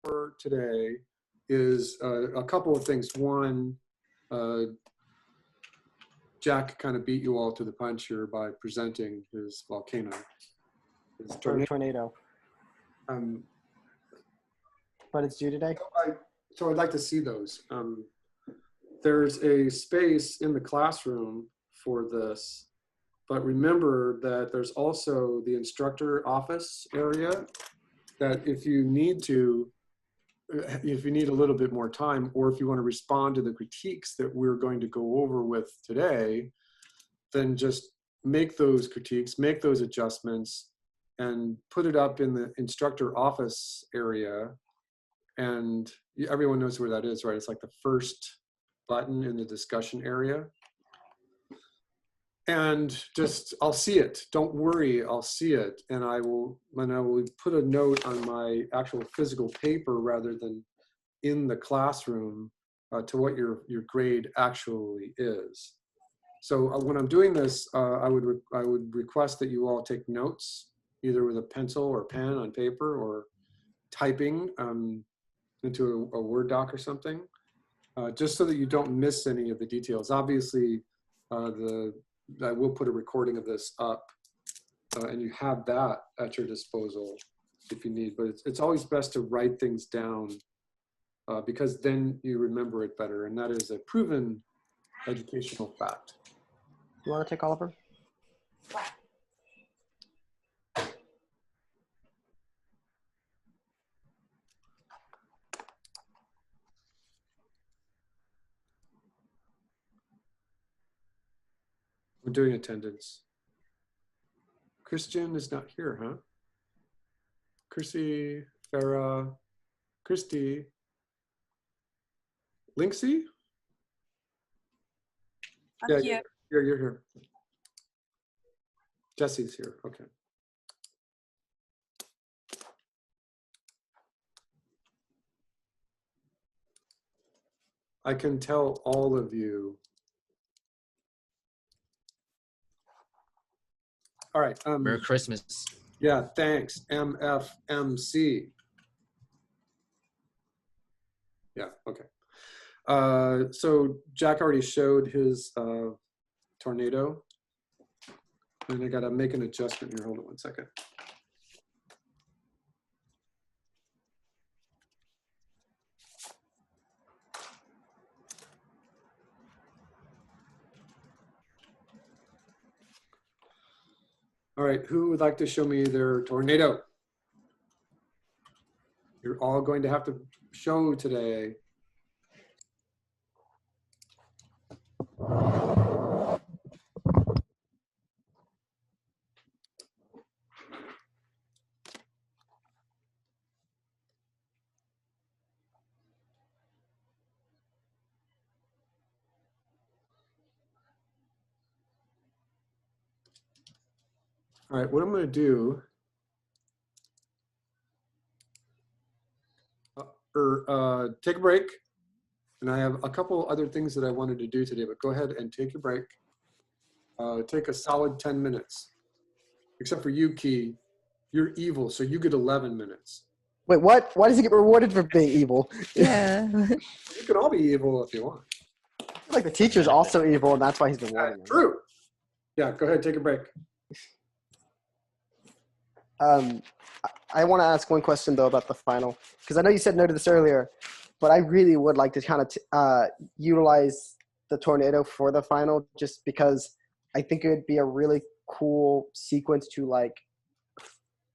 for today is a couple of things. One, Jack kind of beat you all to the punch here by presenting his volcano, his tornado. But it's due today? So I'd like to see those. There's a space in the classroom for this, but remember that there's also the instructor office area that if you need a little bit more time, or if you want to respond to the critiques that we're going to go over with today, then just make those critiques, make those adjustments, and put it up in the instructor office area. And everyone knows where that is, right? It's like the first button in the discussion area. And just, I'll see it. Don't worry, I'll see it. And I will put a note on my actual physical paper rather than in the classroom to what your grade actually is. So when I'm doing this, I would request that you all take notes, either with a pencil or pen on paper, or typing into a Word doc or something, just so that you don't miss any of the details. Obviously, I will put a recording of this up, and you have that at your disposal if you need. But it's always best to write things down because then you remember it better, and that is a proven educational fact. You want to take Oliver? We're doing attendance. Christian is not here, huh? Chrissy, Farah, Christy, Linksy? I'm here. You're here. Jesse's here, okay. I can tell all of you. All right. Merry Christmas. Yeah, thanks. MFMC. Yeah, okay. So Jack already showed his tornado. And I gotta make an adjustment here. Hold on one second. All right, who would like to show me their tornado? You're all going to have to show today. All right, what I'm going to do, take a break, and I have a couple other things that I wanted to do today, but go ahead and take your break. Take a solid 10 minutes, except for you, Key. You're evil, so you get 11 minutes. Wait, what? Why does he get rewarded for being evil? Yeah. You can all be evil if you want. Like the teacher's also evil, and that's why he's rewarding him. True. Yeah, go ahead, take a break. I want to ask one question, though, about the final, because I know you said no to this earlier, but I really would like to kind of utilize the tornado for the final, just because I think it would be a really cool sequence to, like,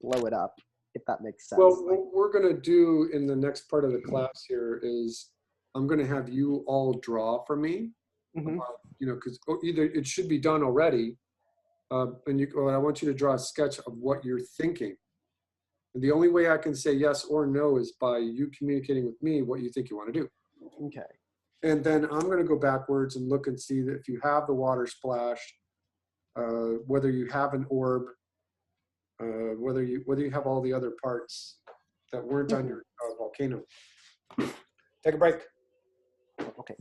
blow it up, if that makes sense. Well, what we're going to do in the next part of the class here is I'm going to have you all draw for me, Mm-hmm. you know, because either it should be done already, or I want you to draw a sketch of what you're thinking. And the only way I can say yes or no is by you communicating with me what you think you want to do. Okay. And then I'm going to go backwards and look and see that if you have the water splash, whether you have an orb, whether you have all the other parts that weren't on your volcano. Take a break. Okay.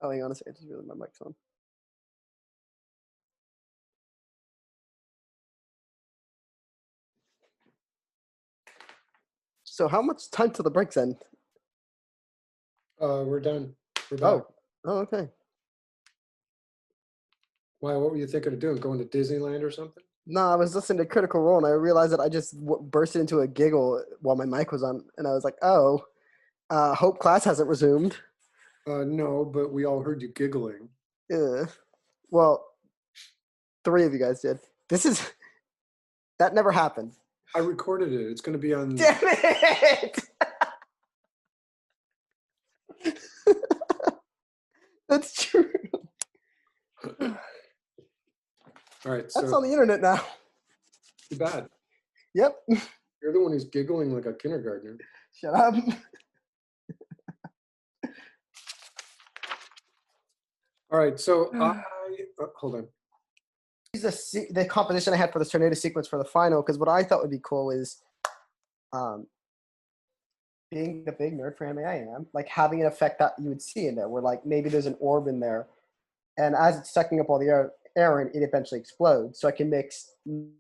Oh, hang on a second. Just really my mic's on. So how much time till the breaks end? We're done. We're back. Oh, okay. Why? What were you thinking of doing? Going to Disneyland or something? No, I was listening to Critical Role and I realized that I just bursted into a giggle while my mic was on, and I was like, "Oh, hope class hasn't resumed." No, but we all heard you giggling. Well, 3 of you guys did. This is that never happened. I recorded it. It's going to be on. Damn it! That's true. All right. That's So on the internet now. too bad. Yep. You're the one who's giggling like a kindergartner. Shut up. All right. So hold on. The composition I had for this tornado sequence for the final, because what I thought would be cool is, being the big nerd for anime I am, like having an effect that you would see in there, where like maybe there's an orb in there, and as it's sucking up all the air in, it eventually explodes. So I can mix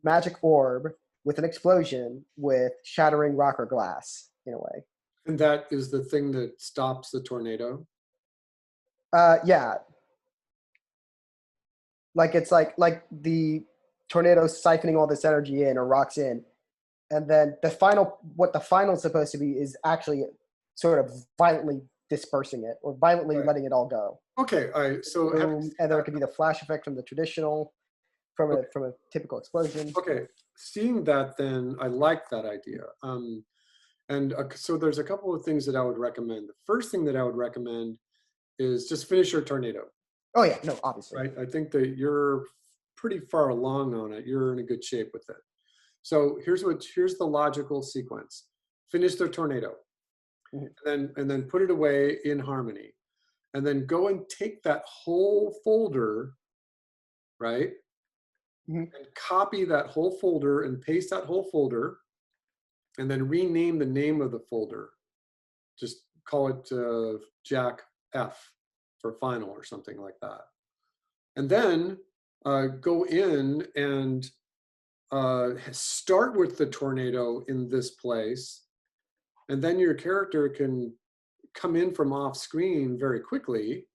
magic orb with an explosion with shattering rock or glass in a way. And that is the thing that stops the tornado. Yeah. Like it's like the tornado siphoning all this energy in or rocks in, and then what the final is supposed to be is actually sort of violently dispersing it or violently Right. letting it all go. Okay. All right. So Boom, and there could be the flash effect from the traditional, from a typical explosion. okay, seeing that, then I like that idea. And so there's a couple of things that I would recommend. The first thing that I would recommend is just finish your tornado. Oh yeah, no, obviously. Right. I think that you're pretty far along on it. You're in a good shape with it. So here's the logical sequence. Finish the tornado. Mhm. And then put it away in Harmony. And then go and take that whole folder, right? Mhm. And copy that whole folder and paste that whole folder and then rename the name of the folder. Just call it Jack F for final or something like that. And then go in and start with the tornado in this place. And then your character can come in from off screen very quickly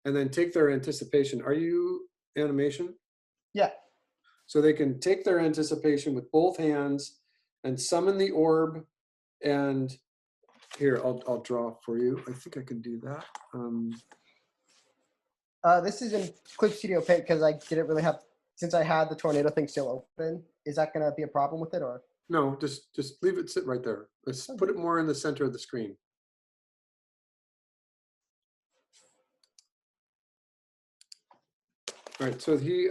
and then take their anticipation. Are you animation? Yeah. So they can take their anticipation with both hands and summon the orb. And here, I'll draw for you. I think I can do that. This is in Clip Studio Paint because I didn't really have, since I had the tornado thing still open. Is that going to be a problem with it, or? No, just leave it sit right there. Let's put it more in the center of the screen. All right, so he,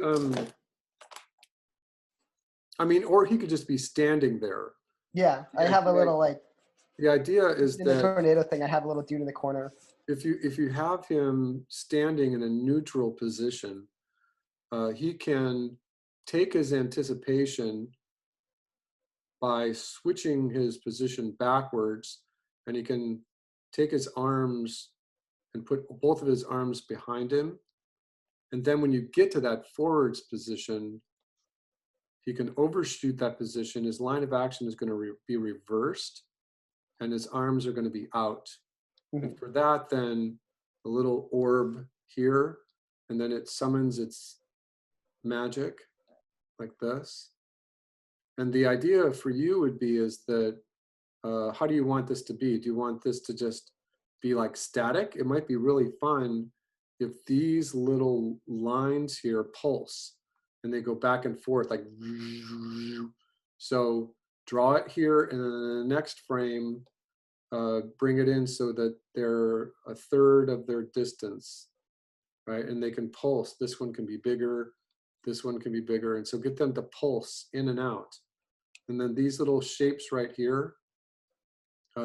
I mean, or he could just be standing there. Yeah, I have a little like. The idea is in that the tornado thing, I have a little dude in the corner. if you have him standing in a neutral position, he can take his anticipation by switching his position backwards, and he can take his arms and put both of his arms behind him. And then when you get to that forwards position, he can overshoot that position. His line of action is going to be reversed, and his arms are going to be out. And for that, then a little orb here, and then it summons its magic like this. And the idea for you would be is that, how do you want this to be? Do you want this to just be like static? It might be really fun if these little lines here pulse. and they go back and forth like, so draw it here, and then in the next frame, bring it in so that they're a third of their distance, right? And they can pulse. This one can be bigger, this one can be bigger. And so get them to pulse in and out. And then these little shapes right here,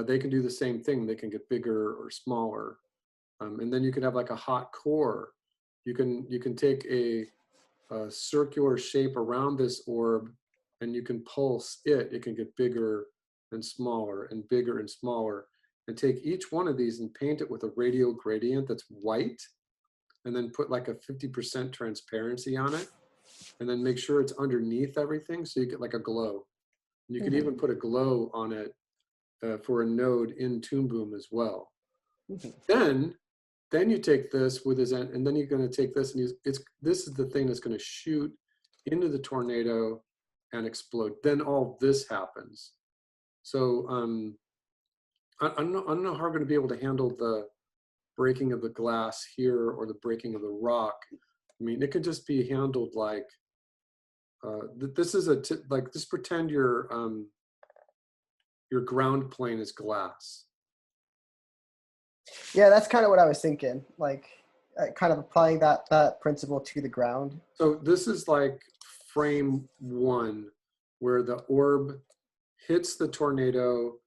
they can do the same thing. They can get bigger or smaller. And then you can have like a hot core. You can take a circular shape around this orb, and you can pulse it. It can get bigger and smaller and bigger and smaller. And take each one of these and paint it with a radial gradient that's white, and then put like a 50% transparency on it, and then make sure it's underneath everything so you get like a glow. And you could even put a glow on it for a node in Toon Boom as well. Then you take this with his, and then you're going to take this, and this is the thing that's going to shoot into the tornado and explode. Then all this happens. So I don't know how we're going to be able to handle the breaking of the glass here or the breaking of the rock. I mean, it could just be handled like this is like just pretend your ground plane is glass. Yeah, that's kind of what I was thinking. Like, kind of applying that principle to the ground. So this is like frame 1, where the orb hits the tornado,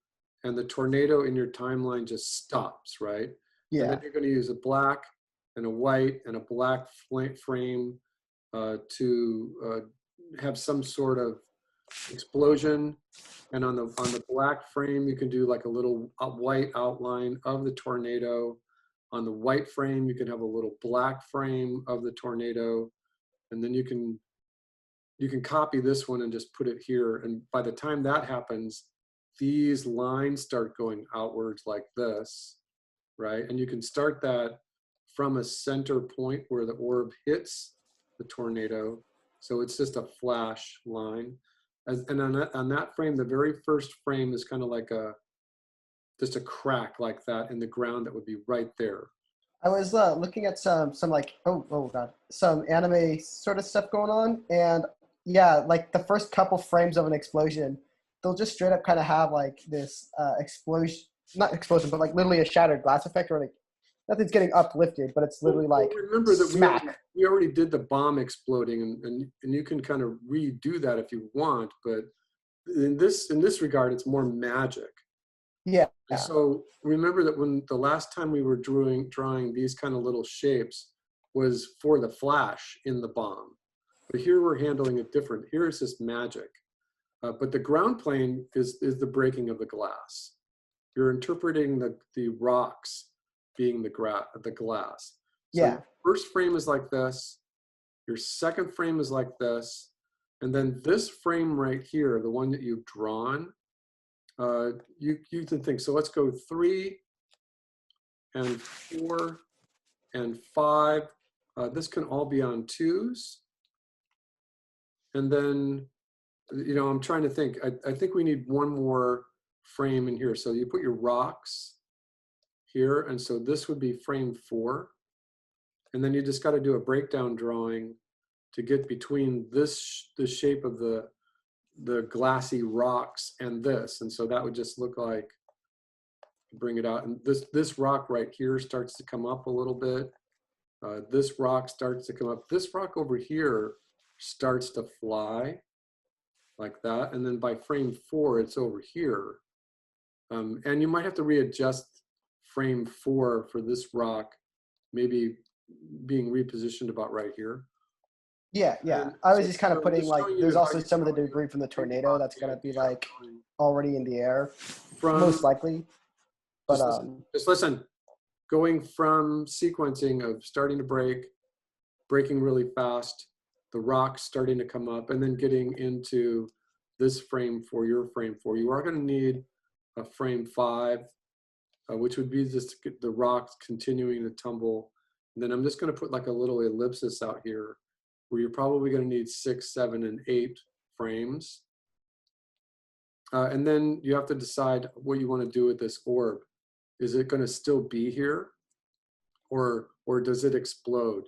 and the tornado in your timeline just stops, right? Yeah. And then you're going to use a black and a white and a black frame to have some sort of explosion. And on the black frame, you can do like a little white outline of the tornado. On the white frame, you can have a little black frame of the tornado, and then you can copy this one and just put it here. And by the time that happens, these lines start going outwards like this, right? And you can start that from a center point where the orb hits the tornado. So it's just a flash line. And on that frame, the very first frame is kind of like just a crack like that in the ground that would be right there. I was looking at some like oh god, some anime sort of stuff going on, and yeah, like the first couple frames of an explosion, they'll just straight up kind of have like this explosion, not explosion, but like literally a shattered glass effect, or like nothing's getting uplifted, but it's literally like remember that smack. we already did the bomb exploding, and you can kind of redo that if you want, but in this regard, it's more magic. Yeah. And so remember that when the last time we were drawing these kind of little shapes was for the flash in the bomb, but here we're handling it different. Here it's just magic, but the ground plane is the breaking of the glass. You're interpreting the rocks being the glass. So Yeah. your first frame is like this, your second frame is like this, and then this frame right here, the one that you've drawn, you can think, so let's go 3 and 4 and 5. This can all be on 2s. And then, I'm trying to think, I think we need one more frame in here. So you put your rocks here, and so this would be frame 4. And then you just got to do a breakdown drawing to get between the shape of the glassy rocks and this. And so that would just look like, bring it out. And this rock right here starts to come up a little bit. This rock starts to come up. This rock over here starts to fly like that. And then by frame 4, it's over here. And you might have to readjust frame 4 for this rock, maybe being repositioned about right here. Yeah. And I was so- just kind of so putting just like, showing you there's how also you some of the can debris from the think tornado about that's the gonna be idea like of going already in the air, from most likely. But just listen, going from sequencing of starting to breaking really fast, the rocks starting to come up, and then getting into this frame for your frame 4. You are going to need a frame 5, which would be just the rocks continuing to tumble. And then I'm just going to put like a little ellipsis out here where you're probably going to need 6, 7, and 8 frames. And then you have to decide what you want to do with this orb. Is it going to still be here, or does it explode?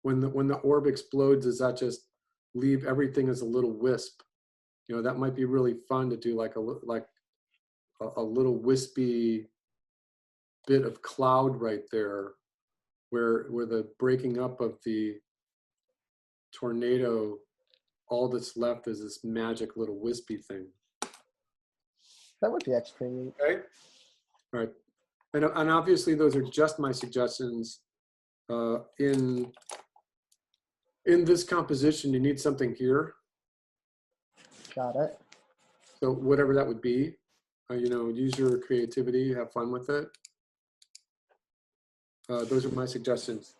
When the orb explodes, is that just leave everything as a little wisp. You know, that might be really fun to do, like a little wispy bit of cloud right there, where the breaking up of the tornado, all that's left is this magic little wispy thing. That would be actually neat. Okay. All right. And obviously those are just my suggestions. In this composition, you need something here. Got it. So whatever that would be, you know, use your creativity, have fun with it. Those are my suggestions.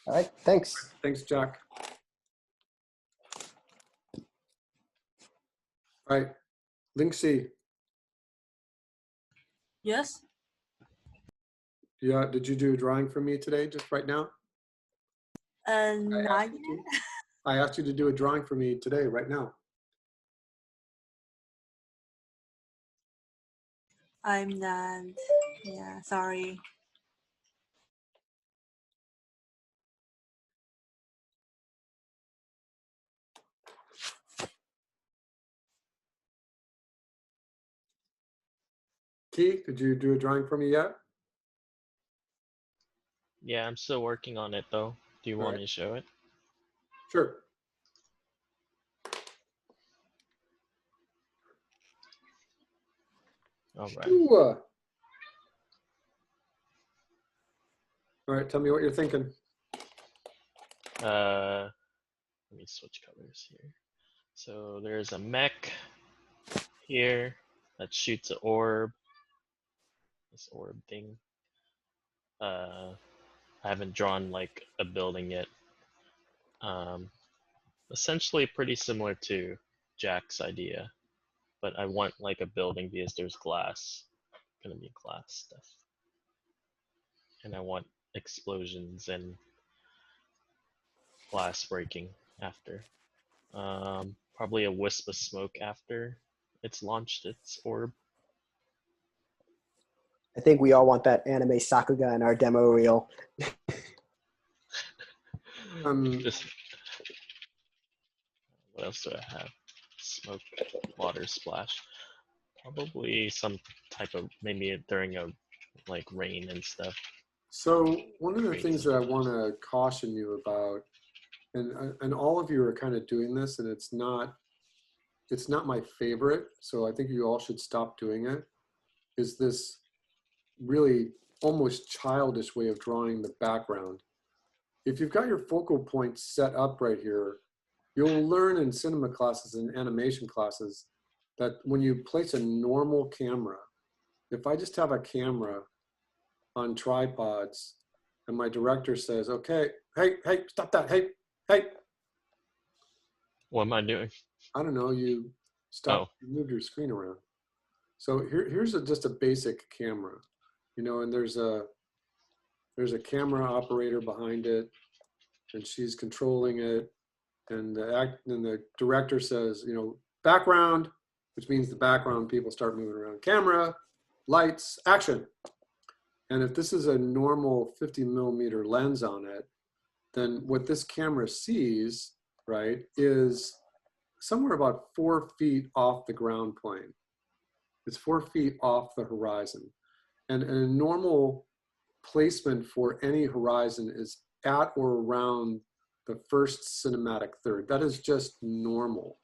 All right. Thanks. Thanks, Jack. All right, Linksy, Yes. yeah, did you do a drawing for me today, just right now? Not you yet. I asked you to do a drawing for me today, right now. I'm not. Yeah, sorry. Keith, did you do a drawing for me yet? Yeah, I'm still working on it though. Do you All want right. me to show it? Sure. All right. Ooh, all right, tell me what you're thinking. Let me switch colors here. So there's a mech here that shoots an orb. This orb thing. I haven't drawn like a building yet. Essentially pretty similar to Jack's idea, but I want like a building because there's glass. Gonna be glass stuff. And I want explosions and glass breaking after. Probably a wisp of smoke after it's launched its orb. I think we all want that anime Sakuga in our demo reel. Just, what else do I have? Smoke, water splash. Probably some type of, maybe during a like rain and stuff. So one of the Great things that I want sometimes. to caution you about, and all of you are kind of doing this, and it's not my favorite, so I think you all should stop doing it, is this really almost childish way of drawing the background. If you've got your focal point set up right here, you'll learn in cinema classes and animation classes that when you place a normal camera, if I just have a camera on tripods and my director says, okay, hey, stop that, hey. What am I doing? I don't know, you stop, you moved your screen around. So here's just a basic camera, you know, and there's a camera operator behind it, and she's controlling it, and the director says, you know, background, which means the background people start moving around. Camera, lights, action. And if this is a normal 50mm lens on it, then what this camera sees, right, is somewhere about 4 feet off the ground plane. It's 4 feet off the horizon. And a normal placement for any horizon is at or around the first cinematic third. That is just normal.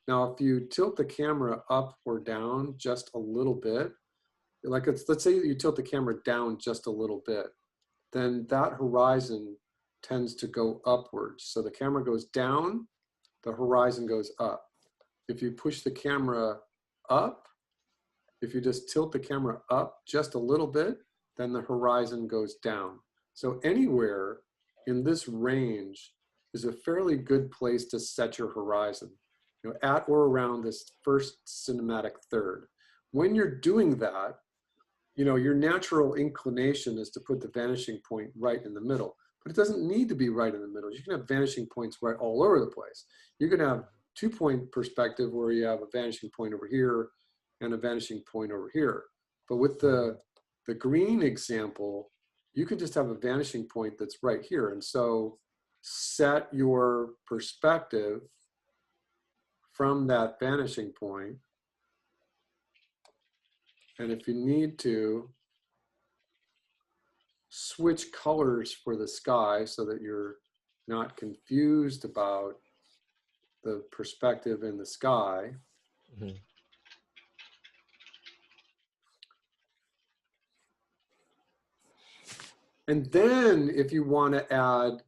Now, if you tilt the camera up or down just a little bit, like let's say you tilt the camera down just a little bit, then that horizon tends to go upwards. So the camera goes down, the horizon goes up. If you push the camera up, if you just tilt the camera up just a little bit, then the horizon goes down. So anywhere in this range is a fairly good place to set your horizon, you know, at or around this first cinematic third. When you're doing that, you know, your natural inclination is to put the vanishing point right in the middle, but it doesn't need to be right in the middle. You can have vanishing points right all over the place. You can have 2-point perspective where you have a vanishing point over here and a vanishing point over here. But with the green example, you can just have a vanishing point that's right here. And so set your perspective from that vanishing point. And if you need to, switch colors for the sky so that you're not confused about the perspective in the sky. Mhm. And then if you want to add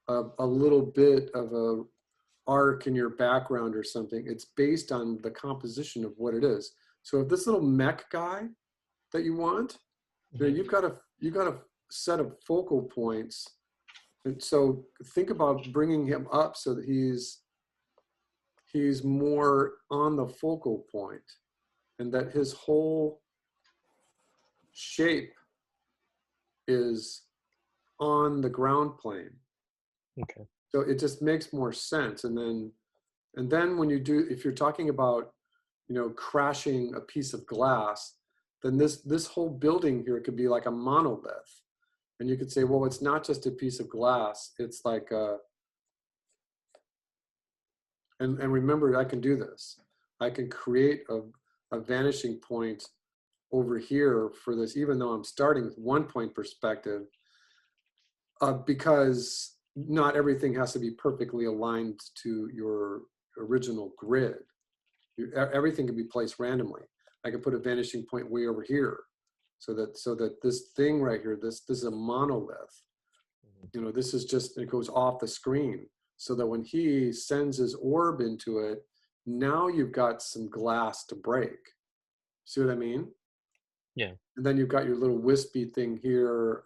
a little bit of a arc in your background or something, it's based on the composition of what it is. So if this little mech guy that you want, you know, Mhm. you've got a set of focal points. And so think about bringing him up so that he's more on the focal point, and that his whole shape is on the ground plane. Okay. So it just makes more sense. And then when you do, if you're talking about, you know, crashing a piece of glass, then this whole building here could be like a monolith. And you could say, well, it's not just a piece of glass. It's like and remember, I can do this. I can create a vanishing point over here for this, even though I'm starting with 1 point perspective, because not everything has to be perfectly aligned to your original grid. Everything can be placed randomly. I could put a vanishing point way over here, so that this thing right here, this is a monolith. You know, this is just, it goes off the screen, so that when he sends his orb into it, now you've got some glass to break. See what I mean? Yeah. And then you've got your little wispy thing here,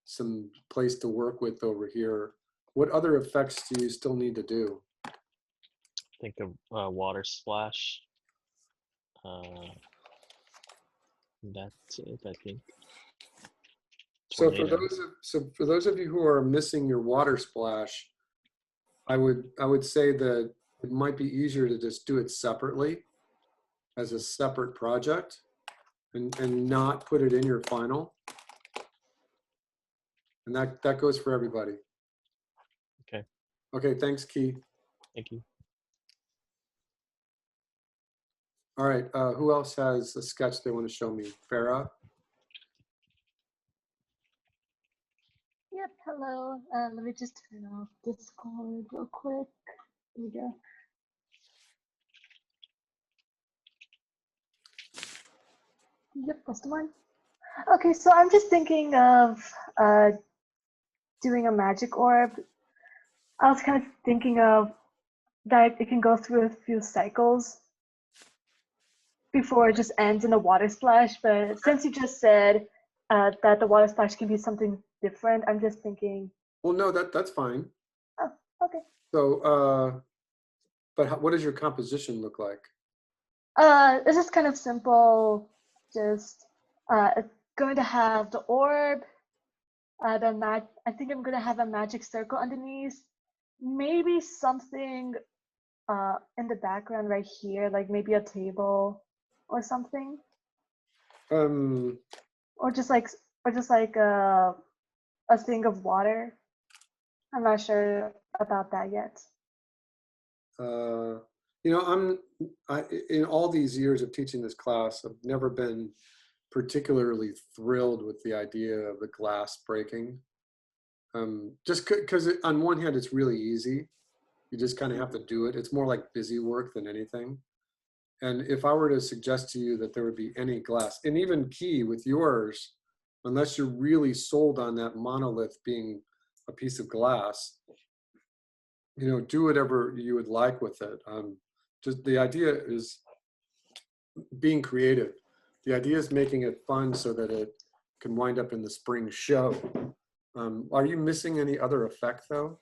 some place to work with over here. What other effects do you still need to do? Think of water splash. That's it, I think. So Tornado. for those of you who are missing your water splash, I would say that it might be easier to just do it separately as a separate project, and not put it in your final. And that goes for everybody. Okay. Okay, thanks, Key. Thank you. All right, who else has a sketch they want to show me? Farah? Yep, hello. Let me just turn off Discord real quick. Here we go. Yep, that's the one. Okay, so I'm just thinking of doing a magic orb. I was kind of thinking of that it can go through a few cycles before it just ends in a water splash. But since you just said that the water splash can be something different, I'm just thinking. Well, no, that's fine. Oh, okay. So, but what does your composition look like? It's just kind of simple. Just it's going to have the orb. I think I'm gonna have a magic circle underneath. Maybe something in the background right here, like maybe a table or something, Um, or just like a thing of water. I'm not sure about that yet. you know, in all these years of teaching this class, I've never been particularly thrilled with the idea of the glass breaking. Just because on one hand, it's really easy. You just kind of have to do it. It's more like busy work than anything. And if I were to suggest to you that there would be any glass, and even Key with yours, unless you're really sold on that monolith being a piece of glass, you know, do whatever you would like with it. Just the idea is being creative. The idea is making it fun so that it can wind up in the spring show. Are you missing any other effect though?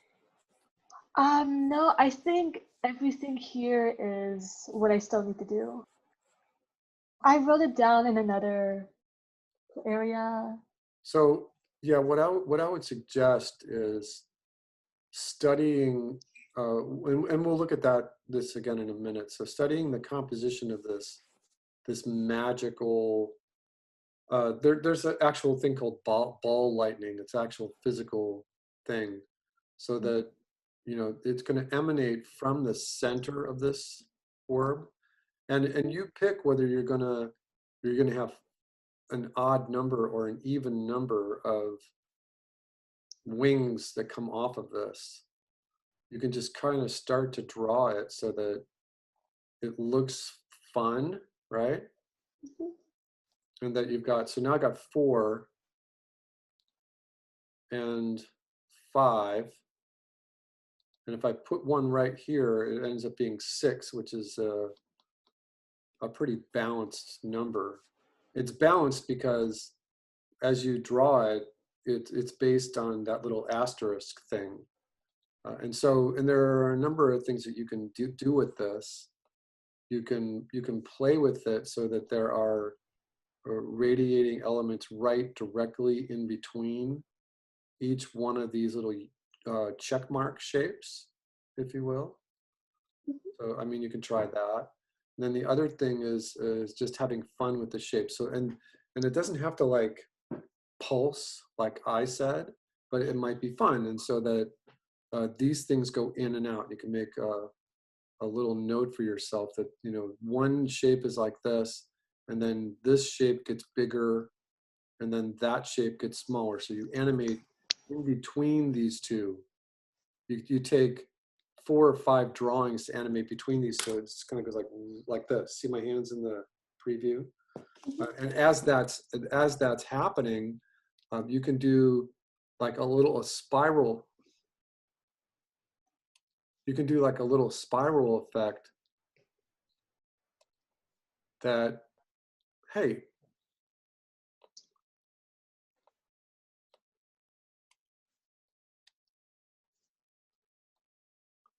No, I think everything here is what I still need to do. I wrote it down in another area. So yeah, what I would suggest is studying, and we'll look at this again in a minute. So studying the composition of this magical, there's an actual thing called ball lightning. It's actual physical thing, so that you know, it's going to emanate from the center of this orb. And you pick whether you're going to have an odd number or an even number of wings that come off of this. You can just kind of start to draw it so that it looks fun, right? And that you've got, so now I got 4 and 5. And if I put one right here, it ends up being 6, which is a pretty balanced number. It's balanced because as you draw it, it's based on that little asterisk thing. And there are a number of things that you can do with this. You can play with it so that there are radiating elements right directly in between each one of these little check mark shapes, if you will. So, I mean, you can try that. And then the other thing is just having fun with the shape. So, and it doesn't have to like pulse, like I said, but it might be fun. And so that these things go in and out. You can make a little note for yourself that, you know, one shape is like this, and then this shape gets bigger, and then that shape gets smaller. So you animate in between these two. You take 4 or 5 drawings to animate between these two. It just kind of goes like this. See my hands in the preview? And as that's happening, you can do like a spiral. You can do like a little spiral effect that, hey,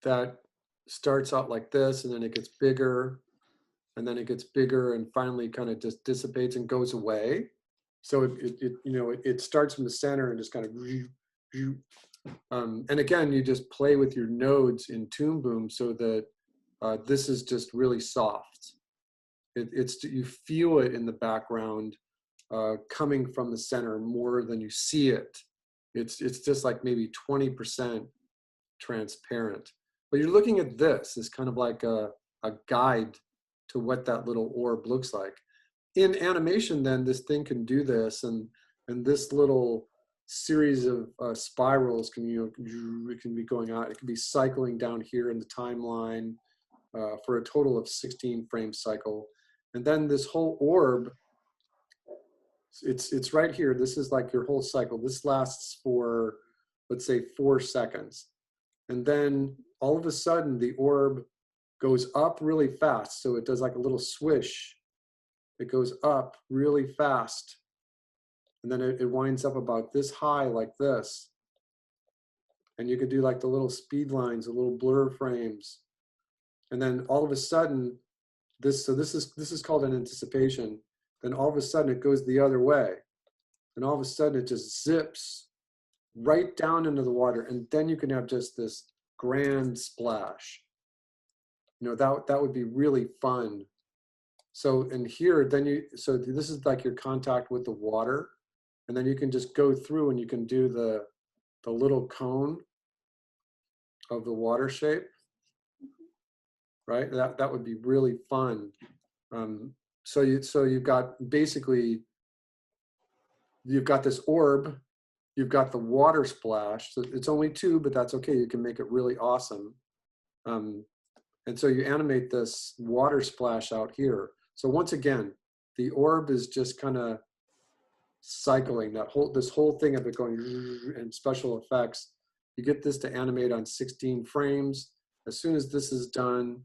that starts out like this, and then it gets bigger, and then it gets bigger, and finally kind of just dissipates and goes away. So it starts from the center and just kind of, and again, you just play with your nodes in Toon Boom so that this is just really soft. You feel it in the background coming from the center more than you see it. It's just like maybe 20% transparent. But you're looking at this as kind of like a guide to what that little orb looks like. In animation, then, this thing can do this, and this little series of spirals can, it can be going out. It can be cycling down here in the timeline for a total of 16 frame cycle. And then this whole orb, it's right here. This is like your whole cycle. This lasts for, let's say, 4 seconds. And then all of a sudden, the orb goes up really fast. So it does like a little swish. It goes up really fast. And then it winds up about this high like this. And you could do like the little speed lines, the little blur frames. And then all of a sudden, this is called an anticipation. Then all of a sudden it goes the other way. And all of a sudden it just zips right down into the water. And then you can have just this grand splash. You know, that would be really fun. So in here, so this is like your contact with the water. And then you can just go through and you can do the little cone of the water shape, right? That would be really fun. So you've got basically, you've got this orb, you've got the water splash. So it's only 2, but that's okay. You can make it really awesome. And so you animate this water splash out here. So once again, the orb is just kind of cycling this whole thing of it going and special effects. You get this to animate on 16 frames. As soon as this is done,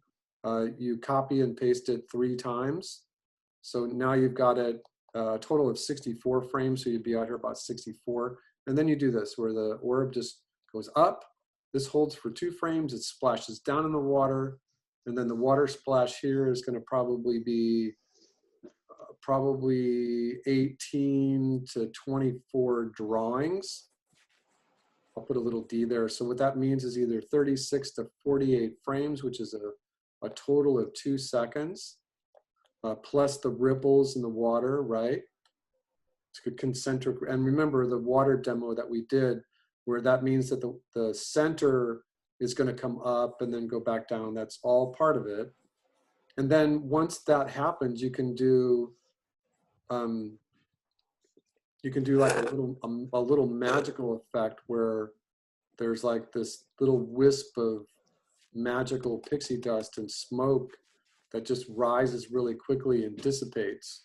you copy and paste it 3 times. So now you've got a total of 64 frames. So you'd be out here about 64. And then you do this where the orb just goes up. This holds for 2 frames. It splashes down in the water. And then the water splash here is going to probably be probably 18 to 24 drawings. I'll put a little D there. So what that means is either 36 to 48 frames, which is a total of 2 seconds, plus the ripples in the water, right? It's a concentric. And remember the water demo that we did, where that means that the center is going to come up and then go back down. That's all part of it. And then once that happens, you can do like a little magical effect where there's like this little wisp of magical pixie dust and smoke that just rises really quickly and dissipates.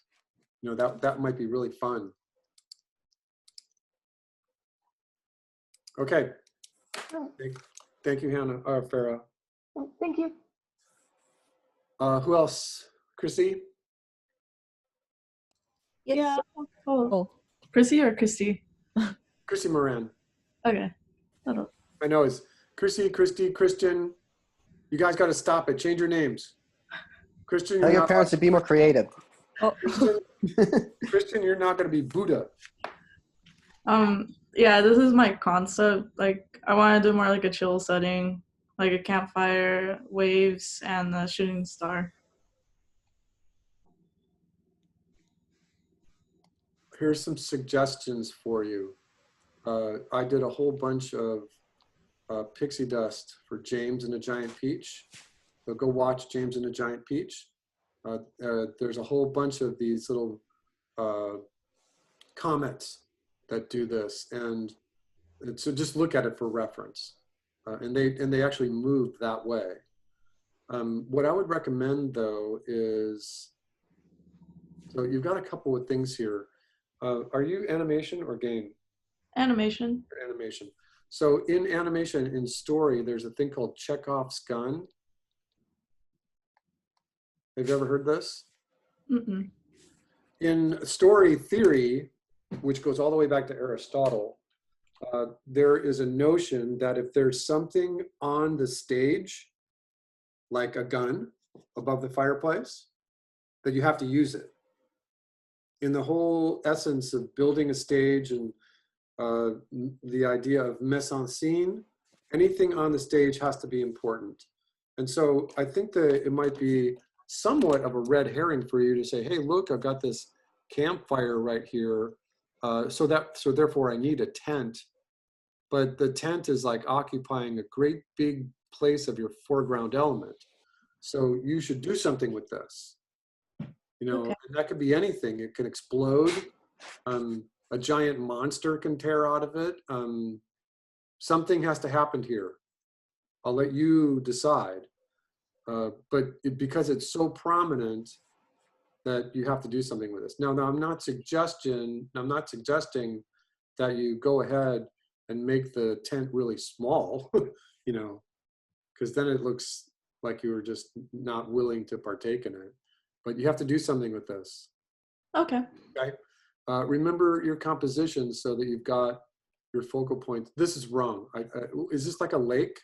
You know, that might be really fun. Okay. Oh. Thank you, Hannah, Farah. Oh, thank you. Who else? Chrissy? Yeah. Oh, Oh, Chrissy or Christy? Chrissy Moran. Okay. That'll- I know it's Chrissy, Christy, Christian. You guys got to stop it. Change your names. Christian, Tell you're your not, parents to be more creative. oh. Christian, you're not going to be Buddha. Yeah, this is my concept. Like, I want to do more like a chill setting, like a campfire, waves, and a shooting star. Here's some suggestions for you. I did a whole bunch of pixie dust for James and the Giant Peach. So go watch James and the Giant Peach. There's a whole bunch of these little comets that do this, and so just look at it for reference. And they actually move that way. What I would recommend though is, so you've got a couple of things here. Are you animation or game? Animation. Animation. So in animation, in story, there's a thing called Chekhov's gun. Have you ever heard this? Mm-mm. In story theory, which goes all the way back to Aristotle, there is a notion that if there's something on the stage, like a gun above the fireplace, that you have to use it. In the whole essence of building a stage and the idea of mise en scene, anything on the stage has to be important. And so I think that it might be somewhat of a red herring for you to say, hey, look, I've got this campfire right here. So therefore I need a tent. But the tent is like occupying a great big place of your foreground element. So you should do something with this. You know, Okay. and that could be anything. It can explode. A giant monster can tear out of it. Something has to happen here. I'll let you decide. Because it's so prominent that you have to do something with this. Now I'm not suggesting that you go ahead and make the tent really small, you know, because then it looks like you were just not willing to partake in it. But you have to do something with this. Okay. Okay. Remember your composition so that you've got your focal point. This is wrong. Is this like a lake?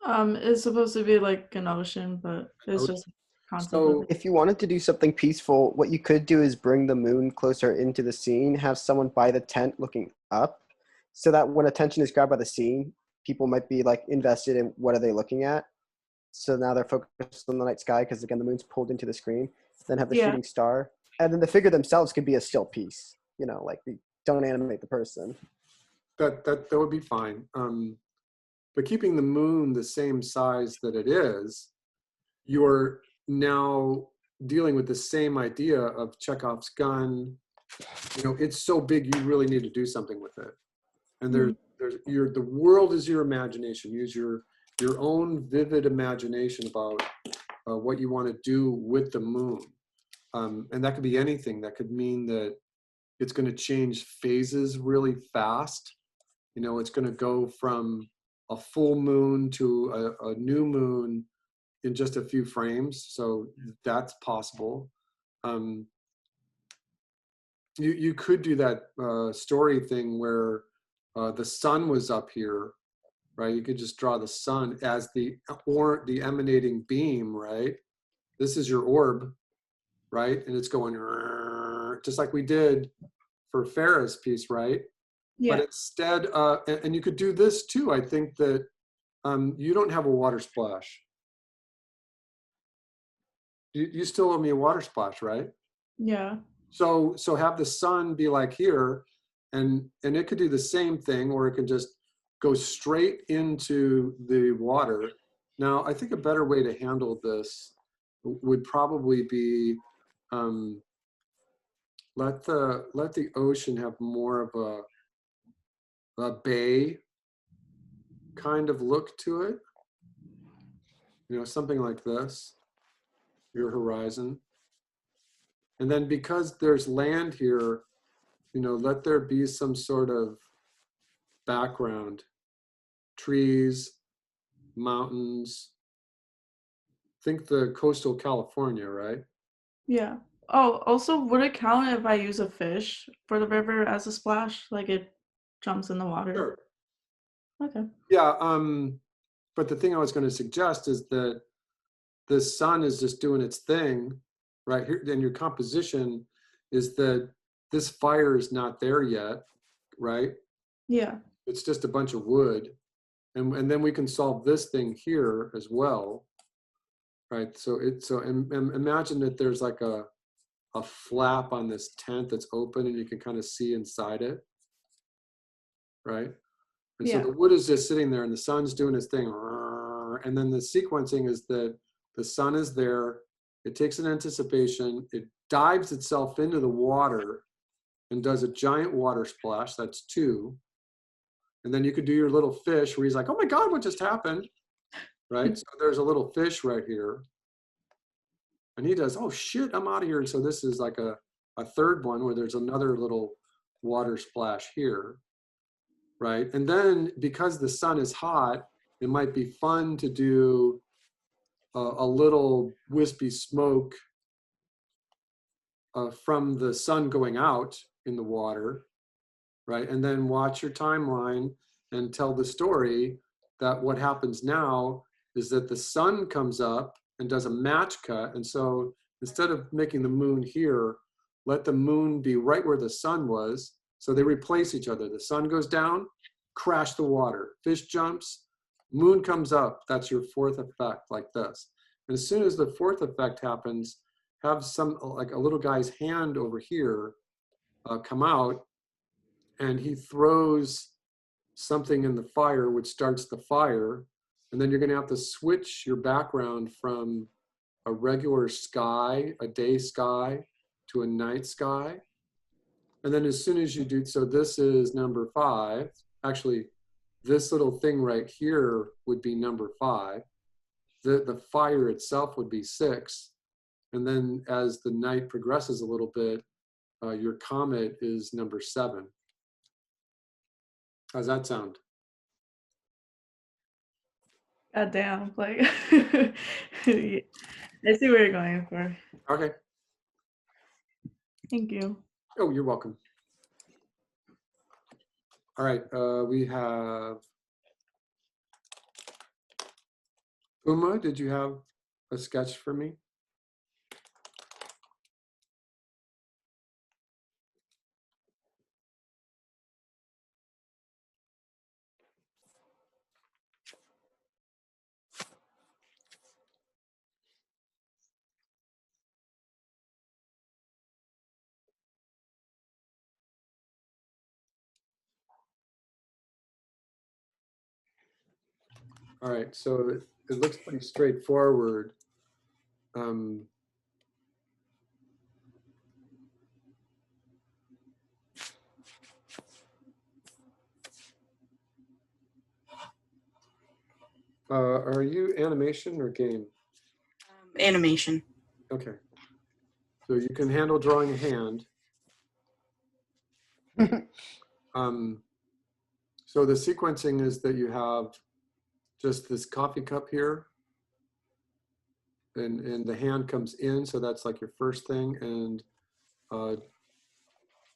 It's supposed to be like an ocean, but it's just concept. So If you wanted to do something peaceful, what you could do is bring the moon closer into the scene, have someone by the tent looking up, so that when attention is grabbed by the scene, people might be like invested in what are they looking at. So now they're focused on the night sky because again the moon's pulled into the screen. Then have the Yeah. shooting star, and then the figure themselves could be a still piece. You know, like don't animate the person. that would be fine. But keeping the moon the same size that it is, you're now dealing with the same idea of Chekhov's gun. You know, it's so big you really need to do something with it. And the world is your imagination. Use your own vivid imagination about what you want to do with the moon. And that could be anything. That could mean that it's going to change phases really fast. You know, it's going to go from a full moon to a new moon in just a few frames. So that's possible. You could do that story thing where the sun was up here, right? You could just draw the sun as the emanating beam, right? This is your orb, right? And it's going just like we did for Farah's piece, right? Yeah. But instead, and you could do this too. I think that you don't have a water splash. You still owe me a water splash, right? Yeah. So have the sun be like here, and it could do the same thing, or it could just goes straight into the water. Now, I think a better way to handle this would probably be let the ocean have more of a bay kind of look to it. You know, something like this, your horizon. And then because there's land here, you know, let there be some sort of background, trees, mountains. Think the coastal California, right? Yeah. Oh, also, would it count if I use a fish for the river as a splash? Like it jumps in the water? Sure. Okay. Yeah, but the thing I was going to suggest is that the sun is just doing its thing right here. Then your composition is that this fire is not there yet, right? Yeah. It's just a bunch of wood. And then we can solve this thing here as well, right? So imagine that there's like a flap on this tent that's open and you can kind of see inside it, right? And so Yeah. the wood is just sitting there and the sun's doing its thing. And then the sequencing is that the sun is there, it takes an anticipation, it dives itself into the water and does a giant water splash, that's 2. And then you could do your little fish where he's like, oh my God, what just happened? Right? So there's a little fish right here. And he does, oh shit, I'm out of here. And so this is like a third one where there's another little water splash here. Right? And then because the sun is hot, it might be fun to do a little wispy smoke from the sun going out in the water, right? And then watch your timeline and tell the story that what happens now is that the sun comes up and does a match cut. And so instead of making the moon here, let the moon be right where the sun was. So they replace each other. The sun goes down, crash the water. Fish jumps, moon comes up. That's your 4th effect, like this. And as soon as the 4th effect happens, have some, like a little guy's hand over here come out, and he throws something in the fire, which starts the fire. And then you're going to have to switch your background from a regular sky, a day sky, to a night sky. And then as soon as you do, so this is number 5. Actually, this little thing right here would be number 5. The fire itself would be 6. And then as the night progresses a little bit, your comet is number 7. How's that sound? God damn. Like, I see where you're going for. Okay. Thank you. Oh, you're welcome. All right, we have Uma, did you have a sketch for me? All right, so it looks pretty straightforward. Are you animation or game? Animation. Okay. So you can handle drawing a hand. So the sequencing is that you have just this coffee cup here, and the hand comes in, so that's like your first thing, and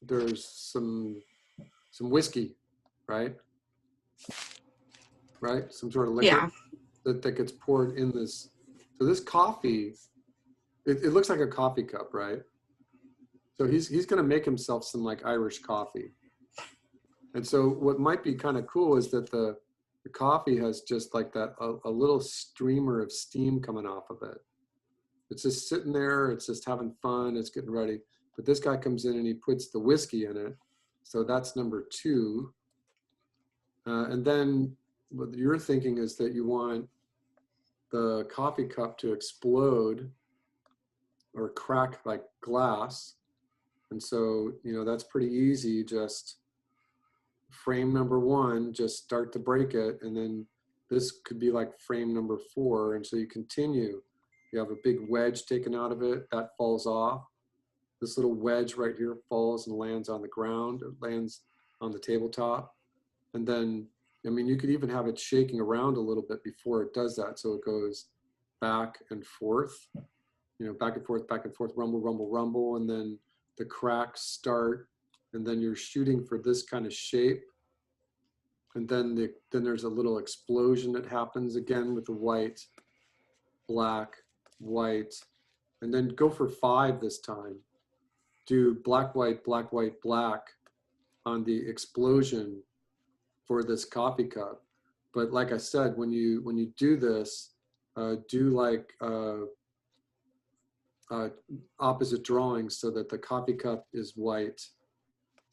there's some whiskey, right? Right, some sort of liquid Yeah. that gets poured in this. So this coffee, it looks like a coffee cup, right? So he's going to make himself some like Irish coffee. And so what might be kind of cool is that the coffee has just like that, a little streamer of steam coming off of it. It's just sitting there, it's just having fun, it's getting ready. But this guy comes in and he puts the whiskey in it. So that's number 2. And then what you're thinking is that you want the coffee cup to explode or crack like glass. And so, that's pretty easy. Just frame number 1, just start to break it. And then this could be like frame number 4. And so you continue. You have a big wedge taken out of it, that falls off. This little wedge right here falls and lands on the ground. It lands on the tabletop. And then, you could even have it shaking around a little bit before it does that. So it goes back and forth, back and forth, rumble, rumble, rumble. And then the cracks start. And then you're shooting for this kind of shape. And then there's a little explosion that happens again with the white, black, white. And then go for 5 this time. Do black, white, black, white, black on the explosion for this coffee cup. But like I said, when you do this, do like opposite drawings so that the coffee cup is white.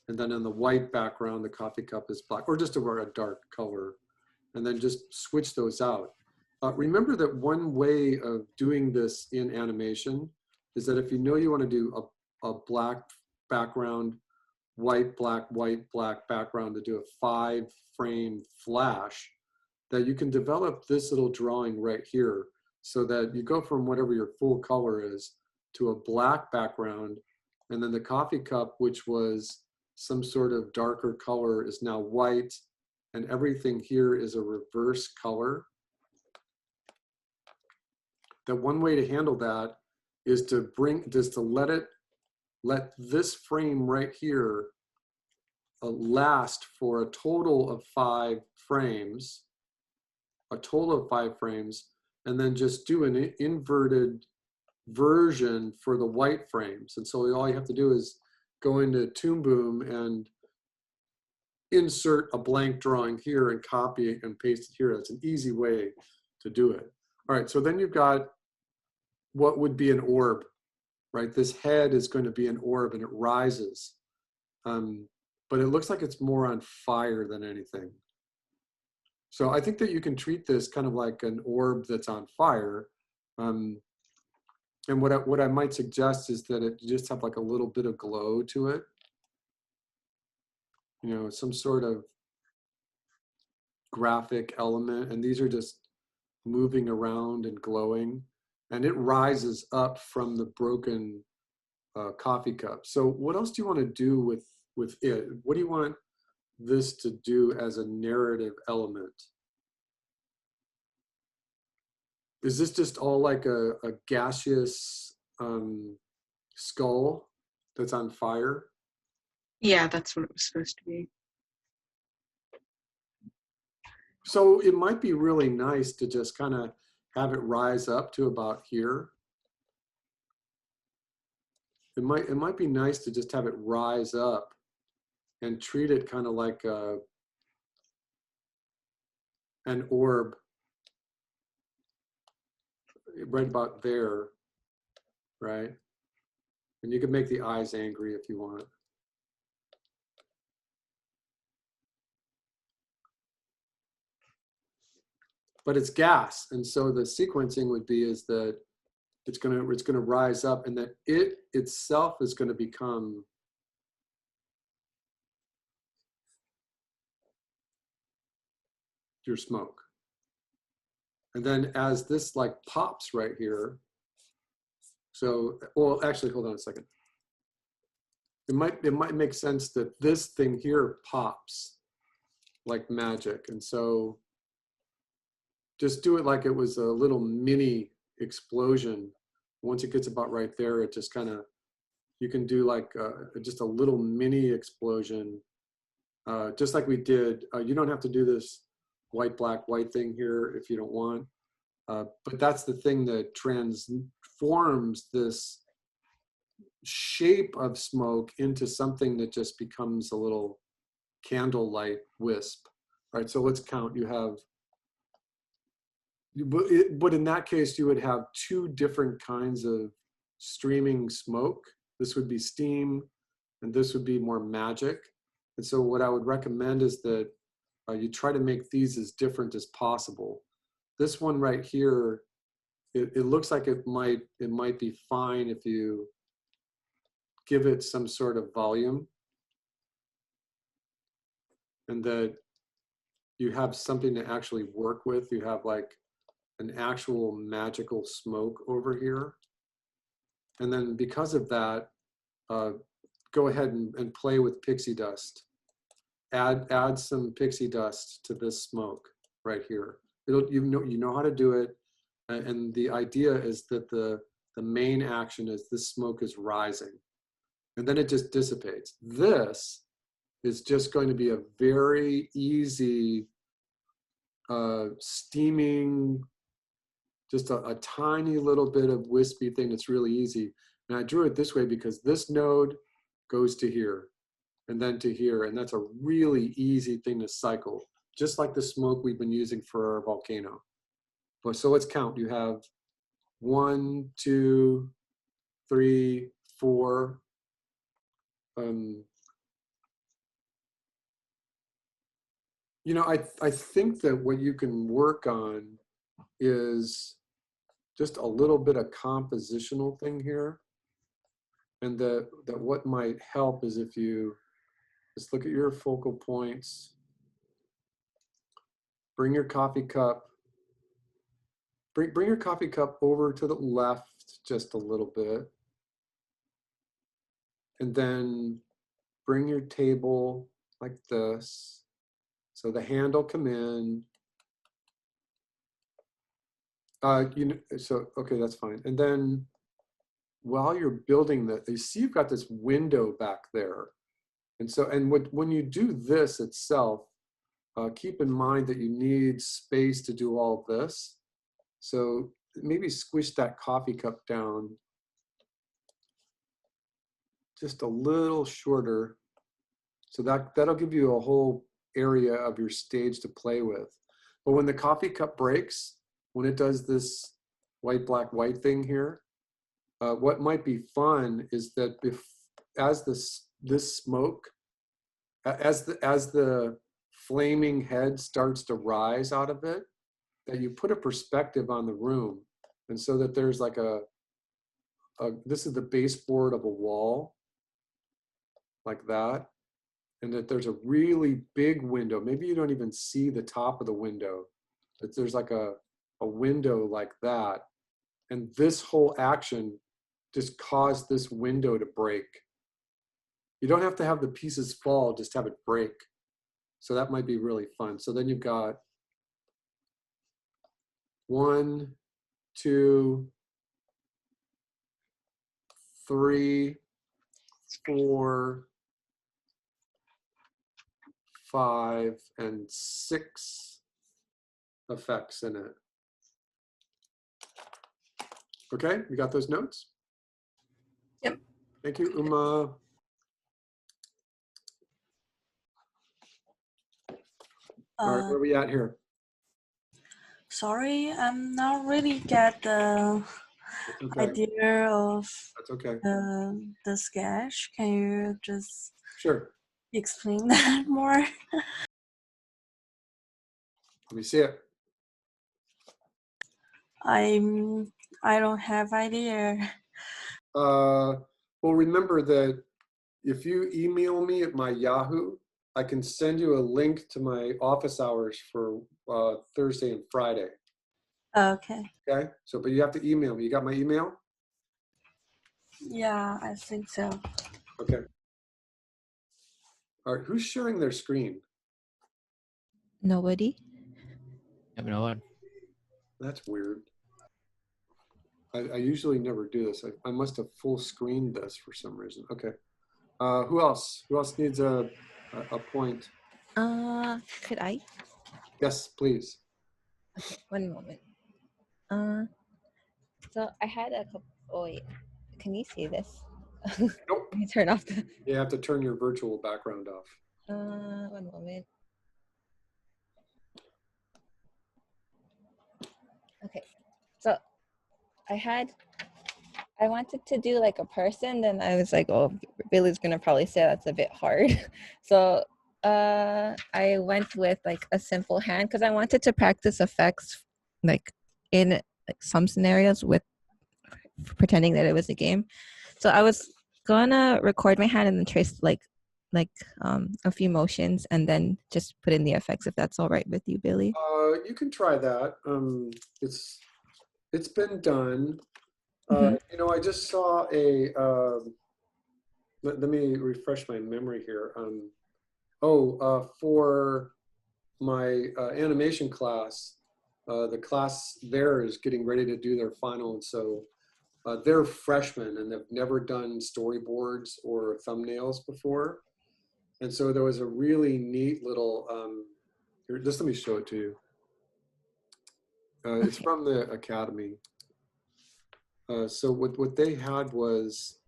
And then on the white background, the coffee cup is black, or just a dark color. And then just switch those out. Remember that one way of doing this in animation is that if you want to do a black background, white, black background to do a 5-frame flash, that you can develop this little drawing right here so that you go from whatever your full color is to a black background, and then the coffee cup, which was some sort of darker color, is now white, and everything here is a reverse color. That one way to handle that is to let this frame right here last for a total of 5 frames, and then just do an inverted version for the white frames. And so all you have to do is go into Toon Boom and insert a blank drawing here and copy it and paste it here. That's an easy way to do it. All right, so then you've got what would be an orb, right? This head is going to be an orb and it rises. But it looks like it's more on fire than anything. So I think that you can treat this kind of like an orb that's on fire. And what I might suggest is that it just have like a little bit of glow to it. Some sort of graphic element. And these are just moving around and glowing. And it rises up from the broken coffee cup. So what else do you want to do with it? What do you want this to do as a narrative element? Is this just all like a gaseous skull that's on fire? Yeah, that's what it was supposed to be. So it might be really nice to just kind of have it rise up to about here. It might be nice to just have it rise up and treat it kind of like an orb right about there, right? And you can make the eyes angry if you want. But it's gas, and so the sequencing would be is that it's gonna rise up, and that it itself is gonna become your smoke. And then as this like pops right here, so, well, actually, hold on a second. It might make sense that this thing here pops like magic, and so just do it like it was a little mini explosion. Once it gets about right there, it just kind of, you can do like just a little mini explosion, just like we did. You don't have to do this white, black, white thing here if you don't want. But that's the thing that transforms this shape of smoke into something that just becomes a little candlelight wisp. All right, so let's count. You have, but in that case, you would have 2 different kinds of streaming smoke. This would be steam, and this would be more magic. And so what I would recommend is that you try to make these as different as possible. This one right here, it looks like it might be fine if you give it some sort of volume, and that you have something to actually work with. You have like an actual magical smoke over here. And then because of that, go ahead and play with pixie dust. Add some pixie dust to this smoke right here. You know how to do it. And the idea is that the main action is this smoke is rising. And then it just dissipates. This is just going to be a very easy steaming, just a tiny little bit of wispy thing that's really easy. And I drew it this way because this node goes to here and then to here. And that's a really easy thing to cycle, just like the smoke we've been using for our volcano. But so let's count. You have 1, 2, 3, 4. You know, I think that what you can work on is just a little bit of compositional thing here. And that what might help is if you just look at your focal points, bring your coffee cup, bring your coffee cup over to the left just a little bit. And then bring your table like this. So the handle come in. Okay, that's fine. And then while you're building that, you see you've got this window back there. And so, when you do this itself, keep in mind that you need space to do all this. So maybe squish that coffee cup down just a little shorter. So that'll give you a whole area of your stage to play with. But when the coffee cup breaks, when it does this white, black, white thing here, what might be fun is that as this smoke, as the flaming head starts to rise out of it, that you put a perspective on the room, and so that there's like this is the baseboard of a wall, like that, and that there's a really big window. Maybe you don't even see the top of the window, but there's like a window like that, and this whole action just caused this window to break. You don't have to have the pieces fall, just have it break. So that might be really fun. So then you've got 1, 2, 3, 4, 5, and 6 effects in it. Okay, you got those notes? Yep. Thank you, Uma. All right, where are we at here? Sorry, I'm not really get the Okay, idea of that's okay. the sketch. Can you just Sure. explain that more? Let me see it. I don't have idea. Well, remember that if you email me at my Yahoo, I can send you a link to my office hours for Thursday and Friday. Okay. Okay. So, but you have to email me. You got my email? Yeah, I think so. Okay. All right. Who's sharing their screen? Nobody. Yep, no one. That's weird. I usually never do this. I must have full screened this for some reason. Okay. Who else? Who else needs a point? Could I? Yes, please. Okay, one moment. So I had a couple. Oh wait, can you see this? Nope. Let me turn off the. You have to turn your virtual background off. One moment. Okay, so I wanted to do like a person, then I was like, oh, Billy's gonna probably say that's a bit hard. So I went with like a simple hand because I wanted to practice effects like in like some scenarios with pretending that it was a game. So I was gonna record my hand and then trace like a few motions and then just put in the effects if that's all right with you, Billy. You can try that. It's been done. Mhm. You know, I just saw a. Let me refresh my memory here. For my animation class, the class there is getting ready to do their final, and so they're freshmen and they've never done storyboards or thumbnails before, and so there was a really neat little. Here, just let me show it to you. It's Okay. from the academy. So what they had was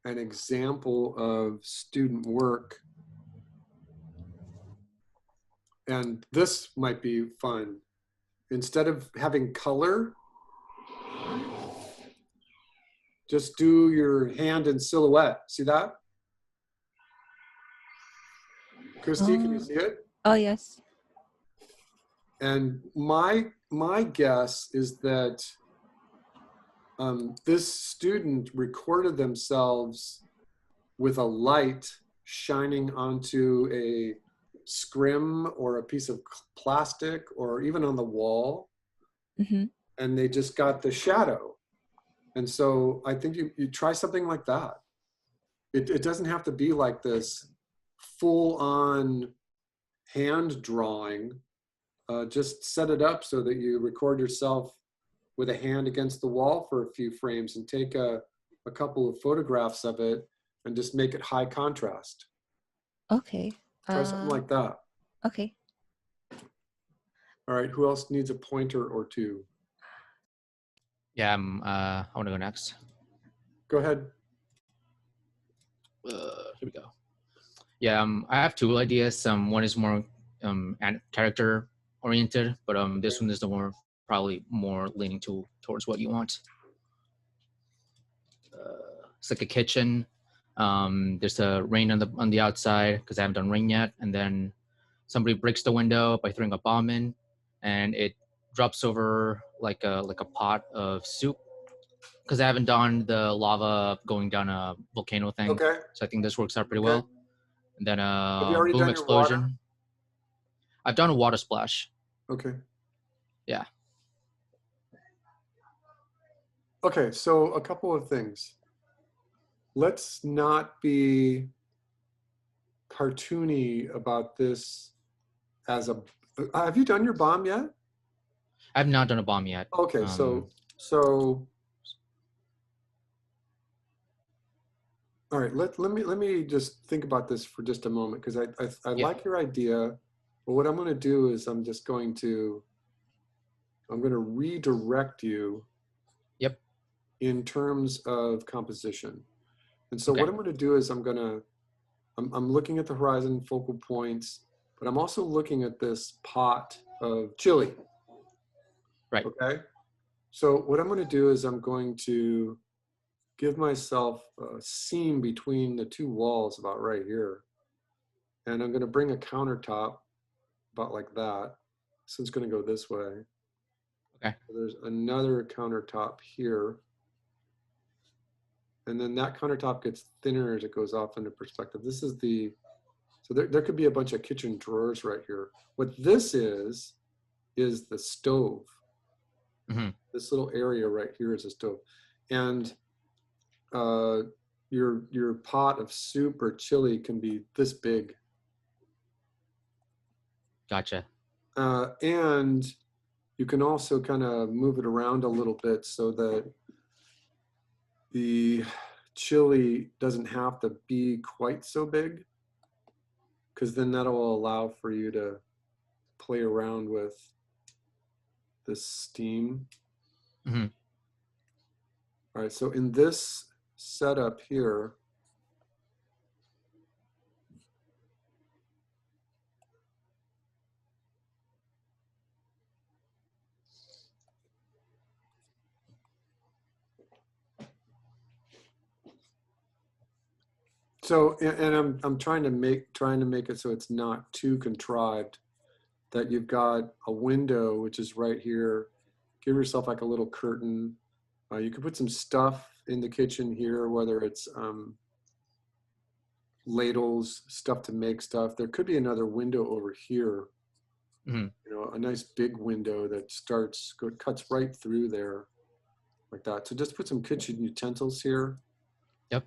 an example of student work, and this might be fun. Instead of having color, just do your hand in silhouette. See that? Christy, can you see it? Oh yes. And my guess is that this student recorded themselves with a light shining onto a scrim or a piece of plastic or even on the wall, Hmm. and they just got the shadow. And so I think you try something like that. It doesn't have to be like this full on hand drawing. Just set it up so that you record yourself with a hand against the wall for a few frames and take a couple of photographs of it and just make it high contrast. Okay. Try something like that. Okay. All right, who else needs a pointer or two? Yeah, I want to go next. Go ahead. Here we go. Yeah, I have two ideas. One is more character oriented, but this one is the more probably more leaning towards what you want. It's like a kitchen. There's a rain on the outside because I haven't done rain yet, and then somebody breaks the window by throwing a bomb in, and it drops over like a pot of soup because I haven't done the lava going down a volcano thing. Okay. So I think this works out pretty Okay. well. And then Have you already boom done your water? explosion. I've done a water splash. Okay. Yeah. Okay, so a couple of things. Let's not be cartoony about this as a. Have you done your bomb yet? I've not done a bomb yet. Okay, so all right. Let me just think about this for just a moment because I Yeah. like your idea, but what I'm going to do is I'm going to redirect you. Yep. In terms of composition, and so Okay. what I'm going to do is I'm looking at the horizon focal points, but I'm also looking at this pot of chili. Right. Okay. So what I'm going to do is I'm going to give myself a seam between the two walls about right here. And I'm going to bring a countertop about like that. So it's going to go this way. Okay. So there's another countertop here. And then that countertop gets thinner as it goes off into perspective. This is so there could be a bunch of kitchen drawers right here. What this is the stove. Mm-hmm. This little area right here is a stove. And your pot of soup or chili can be this big. Gotcha. And you can also kind of move it around a little bit so that the chili doesn't have to be quite so big, because then that'll allow for you to play around with the steam. Mm-hmm. All right, so in this setup here, So, and I'm trying to make it so it's not too contrived, that you've got a window, which is right here. Give yourself like a little curtain. You could put some stuff in the kitchen here, whether it's ladles, stuff to make stuff. There could be another window over here. Mhm. You know, a nice big window that cuts right through there, like that. So just put some kitchen utensils here. Yep.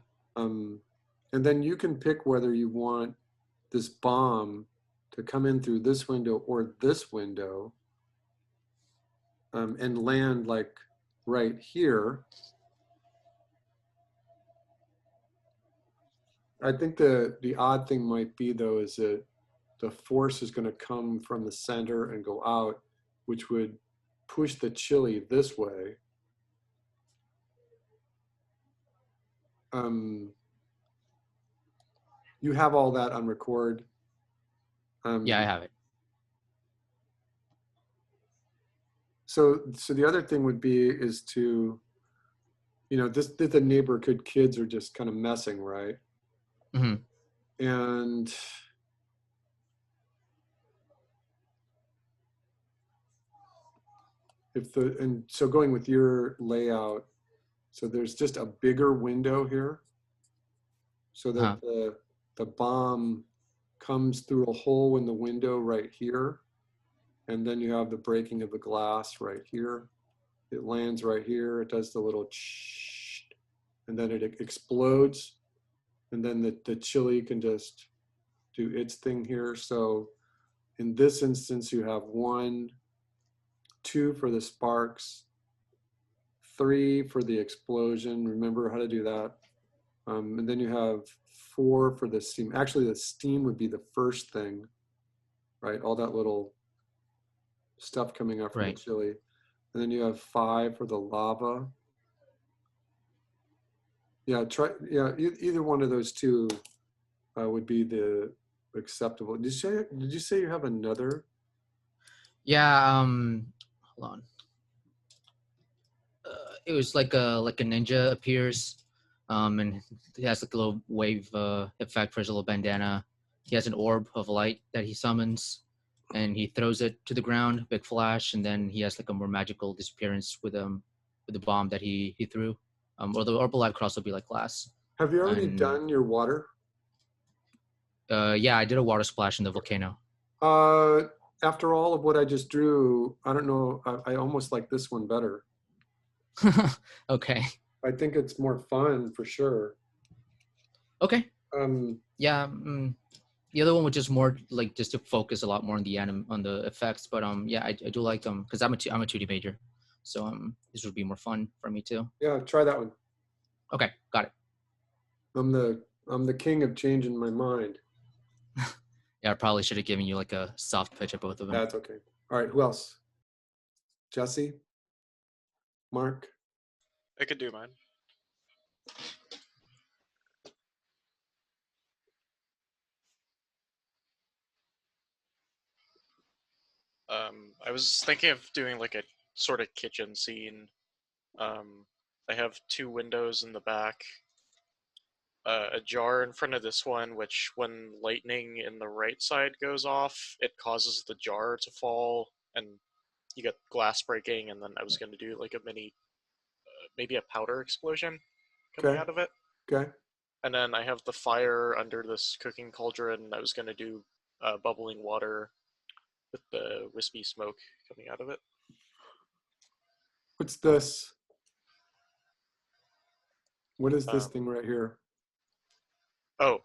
And then you can pick whether you want this bomb to come in through this window or this window, and land like right here. I think the odd thing might be though is that the force is going to come from the center and go out, which would push the chili this way. You have all that on record. Yeah, I have it. So the other thing would be is to, you know, the neighborhood kids are just kind of messing, right? Hmm. And so going with your layout, so there's just a bigger window here, so that the bomb comes through a hole in the window right here, and then you have the breaking of the glass right here. It lands right here. It does the little and then it explodes, and then the chili can just do its thing here. So in this instance, you have 1, 2 for the sparks, 3 for the explosion. Remember how to do that. And then you have 4 for the steam. Actually, the steam would be the first thing, right? All that little stuff coming up from the chili. And then you have 5 for the lava. Yeah, either one of those two would be the acceptable. Did you say you have another? Yeah. Hold on. It was like a ninja appears, and he has like a little wave effect for his little bandana. He has an orb of light that he summons, and he throws it to the ground, big flash, and then he has like a more magical disappearance with the bomb that he threw. Or the orb of light could also be like glass. Have you already done your water? Yeah, I did a water splash in the volcano. After all of what I just drew, I don't know. I almost like this one better. Okay. I think it's more fun for sure. Okay. Yeah. The other one was just more like just to focus a lot more on the effects, but yeah, I do like them because I'm a 2D major, so this would be more fun for me too. Yeah, try that one. Okay, got it. I'm the king of changing my mind. Yeah, I probably should have given you like a soft pitch of both of them. That's okay. All right, who else? Jesse? Mark? I could do mine. I was thinking of doing like a sort of kitchen scene. I have 2 windows in the back, a jar in front of this one, which when lightning in the right side goes off, it causes the jar to fall, and you get glass breaking. And then I was going to do like a mini, maybe a powder explosion coming out of it. Okay. And then I have the fire under this cooking cauldron. I was going to do bubbling water with the wispy smoke coming out of it. What's this? What is this thing right here? I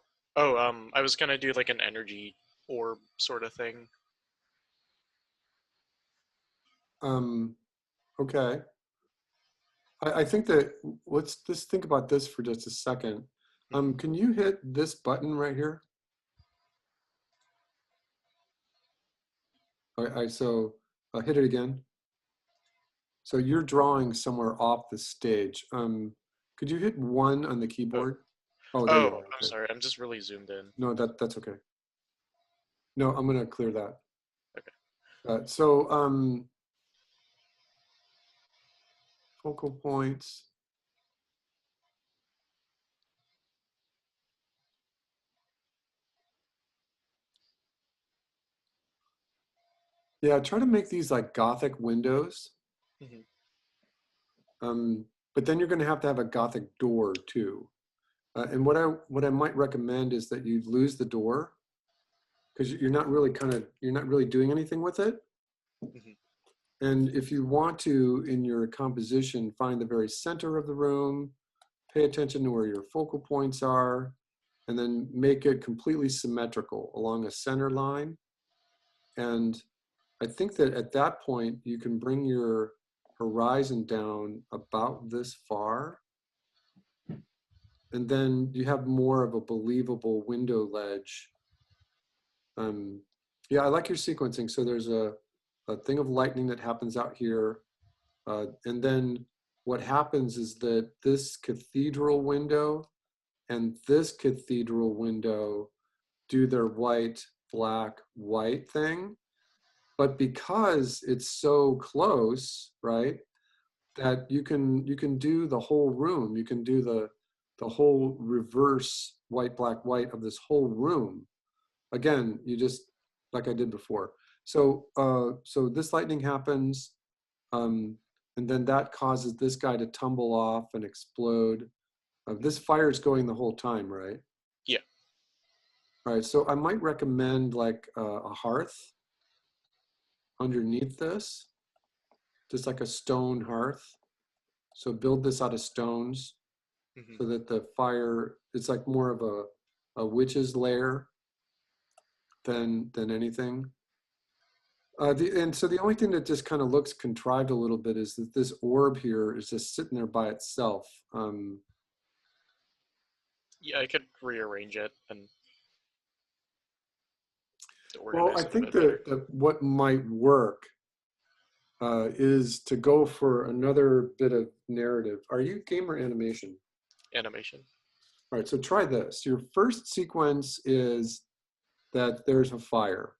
was gonna do like an energy orb sort of thing. Okay. I think that let's just think about this for just a second. Can you hit this button right here? So hit it again. So you're drawing somewhere off the stage. Could you hit 1 on the keyboard? Oh, there you are. I'm sorry. I'm just really zoomed in. No, that's okay. No, I'm gonna clear that. Okay. Focal points. Yeah, try to make these like Gothic windows. Mhm. But then you're going to have a Gothic door too. And what I might recommend is that you lose the door, because you're not really doing anything with it. Mhm. And if you want to, in your composition, find the very center of the room, pay attention to where your focal points are, and then make it completely symmetrical along a center line. And I think that at that point, you can bring your horizon down about this far. And then you have more of a believable window ledge. Yeah, I like your sequencing. So there's a thing of lightning that happens out here. And then what happens is that this cathedral window and this cathedral window do their white, black, white thing. But because it's so close, right, that you can do the whole room. You can do the whole reverse white, black, white of this whole room. Again, you just, like I did before. So so this lightning happens, and then that causes this guy to tumble off and explode. This fire is going the whole time, right? Yeah. All right, so I might recommend like a hearth underneath this, just like a stone hearth. So build this out of stones Mhm. so that the fire, it's like more of a witch's lair than anything. And so the only thing that just kind of looks contrived a little bit is that this orb here is just sitting there by itself. Yeah, I could rearrange it and Well, organize I it a think bit better. that what might work is to go for another bit of narrative. Are you game or animation? Animation. All right, so try this. Your first sequence is that there's a fire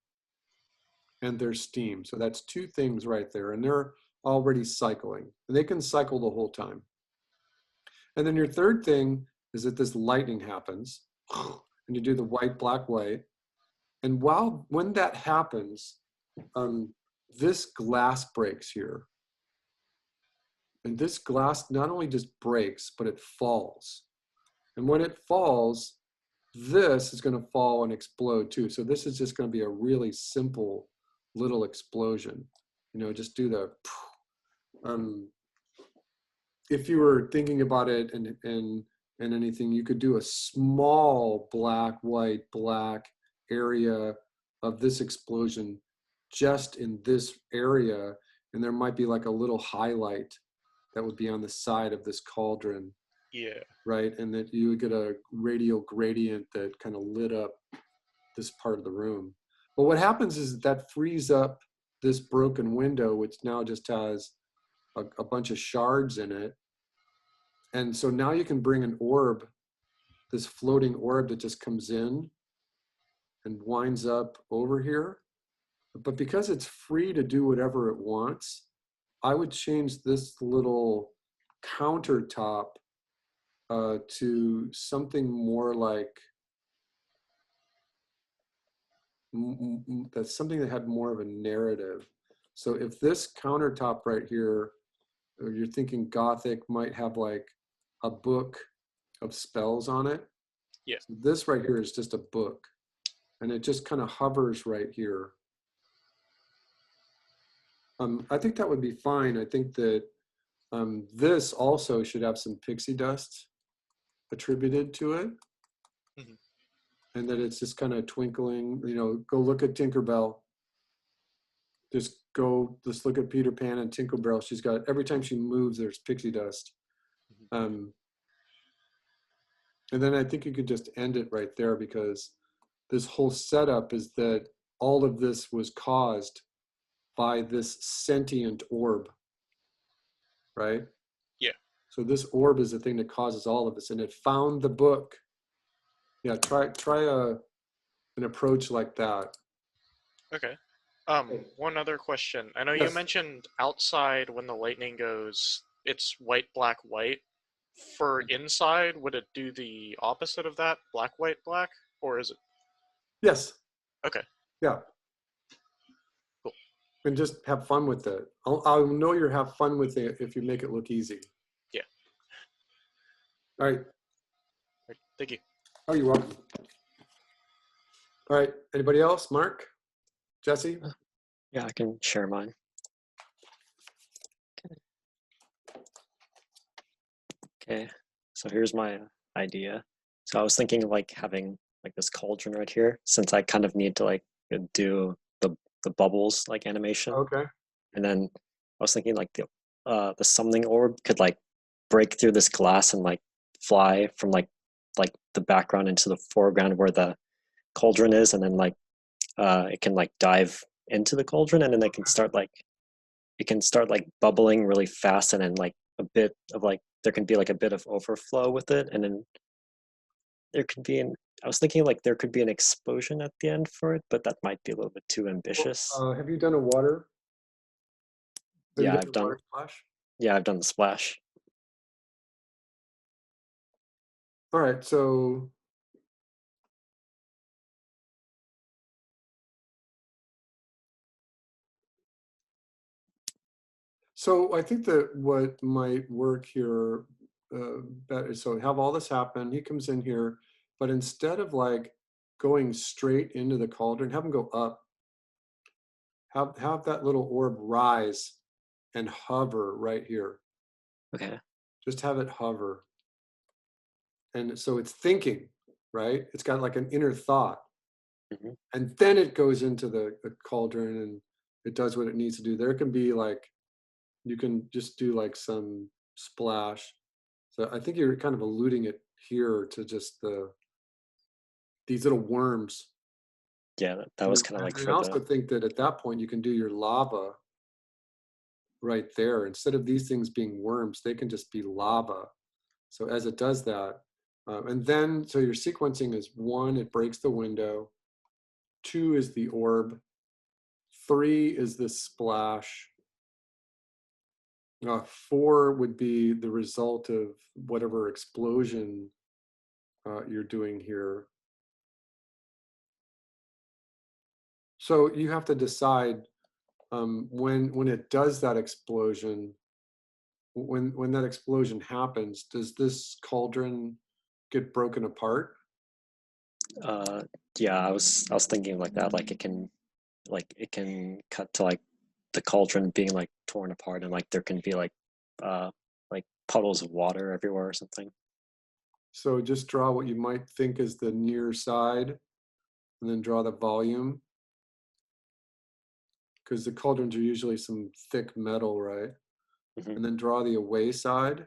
and there's steam. So that's two things right there, and they're already cycling. And they can cycle the whole time. And then your third thing is that this lightning happens, and you do the white, black, white. And when that happens, this glass breaks here. And this glass not only just breaks, but it falls. And when it falls, this is going to fall and explode too. So this is just going to be a really simple little explosion. You know, just do the, if you were thinking about it and anything, you could do a small black, white, black area of this explosion just in this area. And there might be like a little highlight that would be on the side of this cauldron. Yeah. Right, and that you would get a radial gradient that kind of lit up this part of the room. But what happens is that frees up this broken window, which now just has a bunch of shards in it. And so now you can bring an orb, this floating orb that just comes in and winds up over here. But because it's free to do whatever it wants, I would change this little countertop to something more like, that's something that had more of a narrative. So if this countertop right here, or you're thinking Gothic, might have like a book of spells on it. Yeah. So this right here is just a book, and it just kind of hovers right here. I think that would be fine. I think that this also should have some pixie dust attributed to it. Mhm. And that it's just kind of twinkling. You know, go look at Tinkerbell. Just look at Peter Pan and Tinkerbell. She's got, every time she moves, there's pixie dust. And then I think you could just end it right there, because this whole setup is that all of this was caused by this sentient orb, right? Yeah. So this orb is the thing that causes all of this, and it found the book. Yeah, try an approach like that. Okay. One other question. I know you Yes. mentioned outside when the lightning goes, it's white, black, white. For inside, would it do the opposite of that? Black, white, black? Or is it? Yes. Okay. Yeah. Cool. And just have fun with it. I'll know you have fun with it if you make it look easy. Yeah. All right. Right, thank you. Oh, you're welcome. All right. Anybody else? Mark? Jesse? Yeah, I can share mine. Okay, so here's my idea. So I was thinking of like having like this cauldron right here, since I kind of need to like do the bubbles like animation. Okay. And then I was thinking like the summoning orb could like break through this glass and like fly from like the background into the foreground where the cauldron is, and then like it can like dive into the cauldron, and then it can start like bubbling really fast, and then like a bit of like there can be like a bit of overflow with it, and then there could be I was thinking like there could be an explosion at the end for it, but that might be a little bit too ambitious. Have you done a water? Have you Yeah, done a water splash? Yeah, I've done the splash. All right. So I think that what might work here better, so have all this happen, he comes in here, but instead of like going straight into the cauldron, have him go up. Have that little orb rise and hover right here. Okay. Just have it hover. And so it's thinking, right? It's got like an inner thought. Mhm. And then it goes into the cauldron and it does what it needs to do. There can be like, you can just do like some splash. So I think you're kind of alluding it here to just these little worms. Yeah, that was kind of like And I for also the think that at that point you can do your lava right there. Instead of these things being worms, they can just be lava. So as it does that, and then, so your sequencing is 1, it breaks the window. 2 is the orb. 3 is the splash. 4 would be the result of whatever explosion you're doing here. So you have to decide when it does that explosion, when that explosion happens, does this cauldron get broken apart? yeah, I was thinking like that, like it can cut to like the cauldron being like torn apart, and like there can be like puddles of water everywhere or something. So just draw what you might think is the near side, and then draw the volume. Because the cauldrons are usually some thick metal, right? Mhm. And then draw the away side.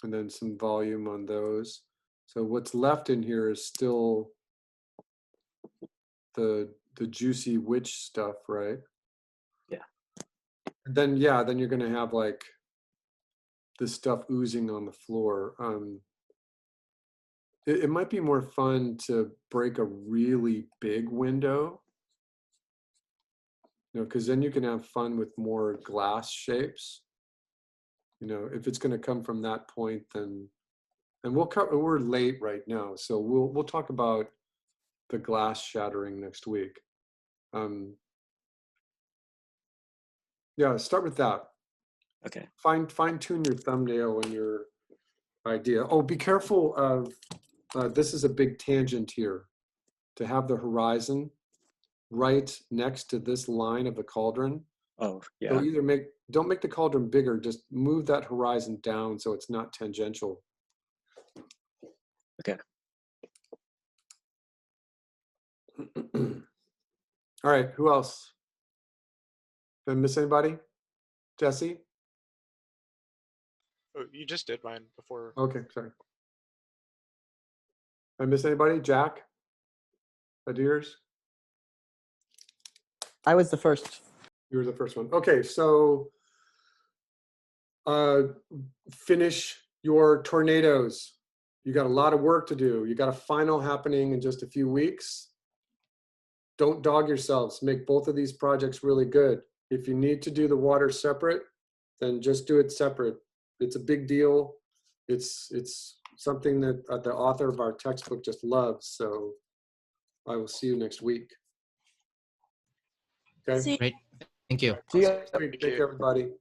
And then some volume on those. So what's left in here is still the juicy witch stuff, right? Yeah. And then then you're gonna have like this stuff oozing on the floor. It might be more fun to break a really big window, because then you can have fun with more glass shapes. If it's going to come from that point, then, and we're late right now, so we'll talk about the glass shattering next week. Yeah, start with that. Okay. Fine tune your thumbnail and your idea. Oh, be careful of, this is a big tangent here, to have the horizon right next to this line of the cauldron. Oh, yeah. So either don't make the cauldron bigger, just move that horizon down so it's not tangential. Okay. All right, who else? Did I miss anybody? Jesse? Oh, you just did mine before. Okay, sorry. Did I miss anybody? Jack? Did I do yours? I was the first. You were the first one. Okay, so finish your tornadoes. You got a lot of work to do. You got a final happening in just a few weeks. Don't dog yourselves. Make both of these projects really good. If you need to do the water separate, then just do it separate. It's a big deal. It's something that the author of our textbook just loves. So I will see you next week. Okay. See Great. Thank you. See ya. Thank you, everybody.